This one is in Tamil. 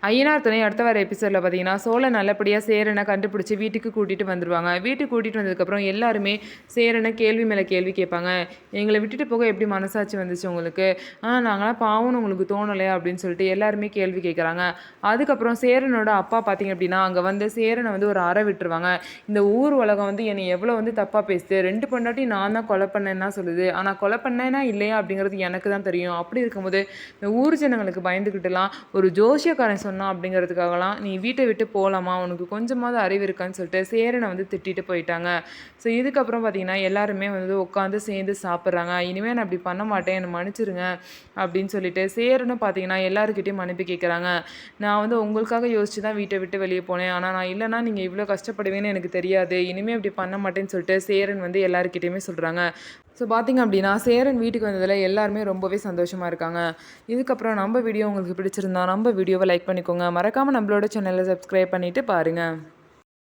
ஐயனார் துணை அடுத்த வர எபிசோடில் பார்த்தீங்கன்னா சோழன் நல்லபடியாக சேரனை கண்டுபிடிச்சி வீட்டுக்கு கூட்டிகிட்டு வந்துடுவாங்க. வீட்டுக்கு கூட்டிகிட்டு வந்ததுக்கப்புறம் எல்லாருமே சேரனை கேள்வி மேலே கேள்வி கேட்பாங்க. எங்களை விட்டுட்டு போக எப்படி மனசாட்சி வந்துச்சு உங்களுக்கு? நாங்களாம் பாவம்னு உங்களுக்கு தோணலையா அப்படின்னு சொல்லிட்டு எல்லாருமே கேள்வி கேட்குறாங்க. அதுக்கப்புறம் சேரனோட அப்பா பார்த்தீங்க அப்படின்னா அங்கே வந்து சேரனை வந்து ஒரு அறை விட்டுருவாங்க. இந்த ஊர் உலகம் வந்து என்னை எவ்வளோ வந்து தப்பாக பேசுது, 2 பொண்டாட்டி நான் தான் கொலை பண்ணேன்னா சொல்லுது, ஆனால் கொலை பண்ணேன்னா இல்லையா அப்படிங்கிறது எனக்கு தான் தெரியும். அப்படி இருக்கும்போது இந்த ஊர் ஜனங்களுக்கு பயந்துக்கிட்டுலாம் ஒரு ஜோசியக்காரன் சொன்னான் அப்படிங்கிறதுக்காகலாம் நீ வீட்டை விட்டு போகலாமா, உனக்கு கொஞ்சமாவது அறிவு இருக்கான்னு சொல்லிட்டு சேரனை வந்து திட்டிட்டு போயிட்டாங்க. ஸோ இதுக்கப்புறம் பார்த்தீங்கன்னா எல்லாருமே வந்து உட்காந்து சேர்ந்து சாப்பிட்றாங்க. இனிமேல் நான் அப்படி பண்ண மாட்டேன், என்னை மன்னிச்சிருங்க அப்படின்னு சொல்லிட்டு சேரனும் பார்த்தீங்கன்னா எல்லாருக்கிட்டையும் மன்னிப்பு கேட்குறாங்க. நான் வந்து உங்களுக்காக யோசிச்சு தான் வீட்டை விட்டு வெளியே போனேன், ஆனால் நான் இல்லைனா நீங்கள் இவ்வளோ கஷ்டப்படுவீங்கன்னு எனக்கு தெரியாது, இனிமேல் அப்படி பண்ண மாட்டேன்னு சொல்லிட்டு சேரன் வந்து எல்லாருக்கிட்டையுமே சொல்கிறாங்க. ஸோ பார்த்திங்க அப்படின்னா சேரன் வீட்டுக்கு வந்ததில் எல்லாருமே ரொம்பவே சந்தோஷமாக இருக்காங்க. இதுக்கப்புறம் நம்ம வீடியோ உங்களுக்கு பிடிச்சிருந்தா நம்ம வீடியோவை லைக் பண்ணிக்கோங்க. மறக்காமல் நம்மளோட சேனலை சப்ஸ்கிரைப் பண்ணிவிட்டு பாருங்கள்.